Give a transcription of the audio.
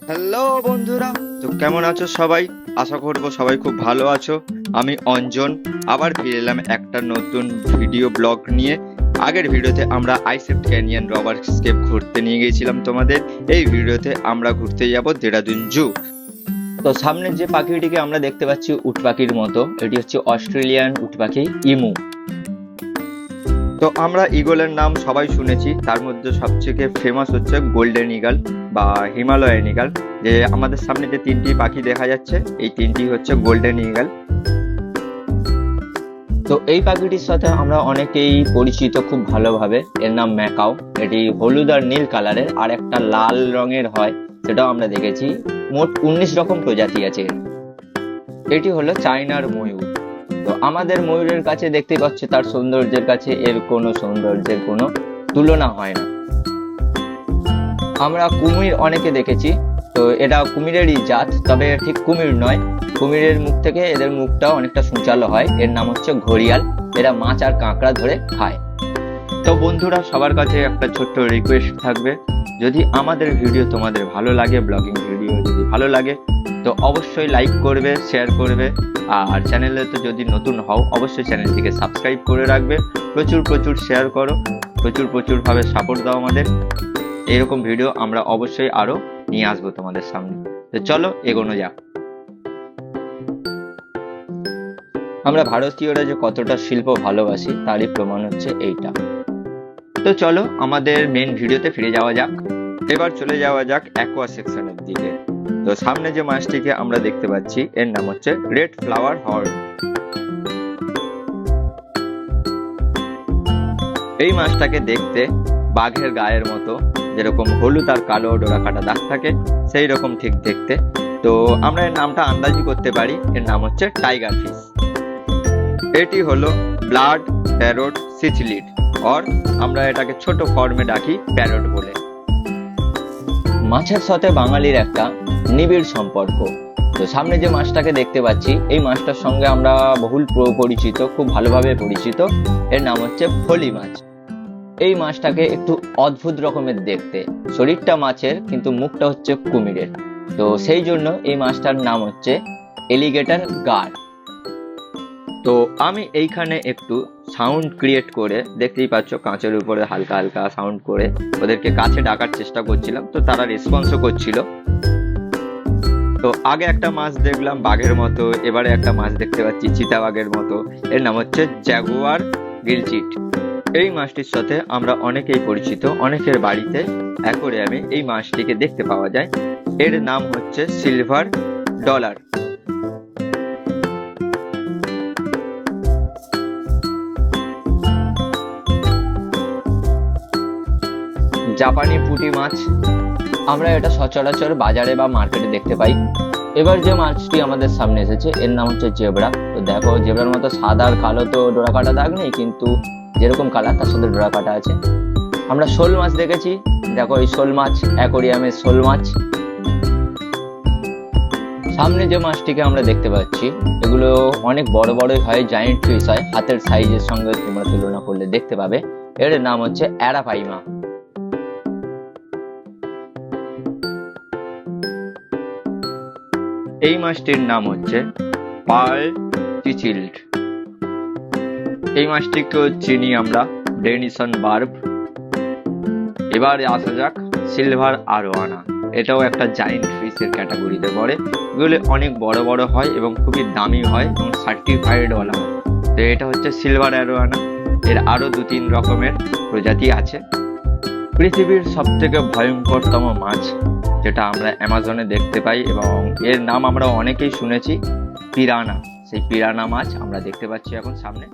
Hello বন্ধুরা, তো কেমন আছো সবাই? আশা করবো সবাই খুব ভালো আছো। আমি অঞ্জন আবার ফিরে এলাম একটা নতুন ভিডিও ব্লগ নিয়ে। আগের ভিডিওতে আমরা আইসেপ্ট ক্যানিয়ন রবার স্কেপ ঘুরতে নিয়ে গিয়েছিলাম তোমাদের। এই ভিডিওতে আমরা ঘুরতে যাব দেরাদুন জু। তো সামনে যে পাখিটিকে আমরা দেখতে পাচ্ছি উট পাখির মতো, এটি হচ্ছে অস্ট্রেলিয়ান উট পাখি ইমু। তো আমরা ইগলের নাম সবাই শুনেছি, তার মধ্যে সবথেকে ফেমাস হচ্ছে গোল্ডেন ইগল বা হিমালয়ান ইগল। যে আমাদের সামনে যে তিনটি পাখি দেখা যাচ্ছে, এই তিনটি হচ্ছে গোল্ডেন ইগল। তো এই পাখিটির সাথে আমরা অনেকেই পরিচিত খুব ভালোভাবে। এর নাম ম্যাকাও। এটি হলুদ আর নীল কালারের, আর একটা লাল রঙের হয়, সেটাও আমরা দেখেছি। মোট 19 রকম প্রজাতি আছে। এটি হলো চায়নার ময়ূর। তো আমাদের ময়ূরের কাছে দেখতে পাচ্ছ, তার সৌন্দর্যের কাছে এর কোনো সৌন্দর্যের কোনো তুলনা হয় না। আমরা কুমির অনেকে দেখেছি, তো এটা কুমিরেরই জাত, তবে ঠিক কুমির নয়। কুমিরের মুখ থেকে এদের মুখটাও অনেকটা সূচালো হয়। এর নাম হচ্ছে ঘড়িয়াল। এরা মাছ আর কাঁকড়া ধরে খায়। তো বন্ধুরা, সবার কাছে একটা ছোট্ট রিকোয়েস্ট থাকবে, যদি আমাদের ভিডিও তোমাদের ভালো লাগে, ব্লগিং ভিডিও যদি ভালো লাগে, তো অবশ্যই লাইক করবে, শেয়ার করবে। আর চ্যানেলে তো যদি নতুন হও, অবশ্যই চ্যানেলটিকে সাবস্ক্রাইব করে রাখবে। প্রচুর শেয়ার করো, প্রচুরভাবে সাপোর্ট দাও আমাদের। এরকম ভিডিও আমরা অবশ্যই আরো নিয়ে আসবো তোমাদের সামনে। তো চলো এগোনো যাক। আমরা ভারতীয়রা যে কতটা শিল্প ভালোবাসি, তারই প্রমাণ হচ্ছে এইটা। তো চলো আমাদের মেন ভিডিওতে ফিরে যাওয়া যাক। এবার চলে যাওয়া যাক অ্যাকোয়া সেকশনের দিকে। তো সামনে যে মাছটিকে আমরা দেখতে পাচ্ছি, এর নাম হচ্ছে রেড ফ্লাওয়ার হর্ন। এই মাছটাকে দেখতে বাঘের গায়ের মতো, যেরকম হলুদ আর কালো ডোরা কাটা দাগ থাকে, সেই রকম ঠিক দেখতে। তো আমরা এর নামটা আন্দাজি করতে পারি, এর নাম হচ্ছে টাইগার ফিশ। এটি হলো ব্লাড প্যারট সিচিলিড, আর আমরা এটাকে ছোট ফর্মে ডাকি প্যারট বলে। মাছের সাথে বাঙালির একটা নিবিড় সম্পর্ক। তো সামনে যে মাছটাকে দেখতে পাচ্ছি, এই মাছটার সঙ্গে আমরা বহুল পরিচিত, খুব ভালোভাবে পরিচিত। এর নাম হচ্ছে ফলি মাছ। এই মাছটাকে একটু অদ্ভুত রকমের দেখতে, শরীরটা মাছের কিন্তু মুখটা হচ্ছে কুমিরের। তো সেই জন্য এই মাছটার নাম হচ্ছে এলিগেটর গার। তো আমি এইখানে একটু সাউন্ড ক্রিয়েট করে, দেখতেই পাচ্ছ কাঁচের উপরে হালকা সাউন্ড করে ওদেরকে কাছে ডাকার চেষ্টা করছিলাম, তো তারা রেসপন্সও করছিল। তো আগে একটা মাছ দেখলাম বাঘের মতো, এবারে একটা মাছ দেখতে পাচ্ছি চিতাবাঘের মতো। এর নাম হচ্ছে জ্যাগুয়ার গিলচিট। এই মাছটির সাথে আমরা অনেকেই পরিচিত, অনেকের বাড়িতে অ্যাকোরিয়ামে এই মাছটিকে দেখতে পাওয়া যায়। এর নাম হচ্ছে সিলভার ডলার। জাপানি পুঁটি মাছ, আমরা এটা সচরাচর বাজারে বা মার্কেটে দেখতে পাই। এবার যে মাছটি আমাদের সামনে এসেছে, এর নাম হচ্ছে জেব্রা। তো দেখো, জেব্রার মতো সাদা আর কালো তো ডোরা কাটা দাগ নেই, কিন্তু যেরকম কালার তার সাথে ডোরা কাটা আছে। আমরা শোল মাছ দেখেছি, দেখো এই শোল মাছ, অ্যাকোরিয়ামের শোল মাছ। সামনে যে মাছটিকে আমরা দেখতে পাচ্ছি, এগুলো অনেক বড় হয়, জায়েন্ট ফিশ হয়, হাতের সাইজের সঙ্গে তোমরা তুলনা করলে দেখতে পাবে। এর নাম হচ্ছে অ্যারাপাইমা। এই মাছটির নাম হচ্ছে পার্ল চিচিল্ড। এই মাছটিকেও চিনি আমরা ডেনিসন বার্ব। এবার আসা যাক সিলভার আরোয়ানা। এটাও একটা জায়েন্ট ফিশের ক্যাটাগরিতে পড়ে। এগুলো অনেক বড় হয় এবং খুবই দামি হয় এবং সার্টিফাইড ওয়ালা হয়। তো এটা হচ্ছে সিলভার আরোয়ানা। এর আরো 2-3 রকমের প্রজাতি আছে। পৃথিবীর সবথেকে ভয়ঙ্করতম মাছ, যেটা আমরা অ্যামাজনে দেখতে পাই, এবং এর নাম আমরা অনেকেই শুনেছি, পিরানা। সেই পিরানা মাছ আমরা দেখতে পাচ্ছি এখন সামনে।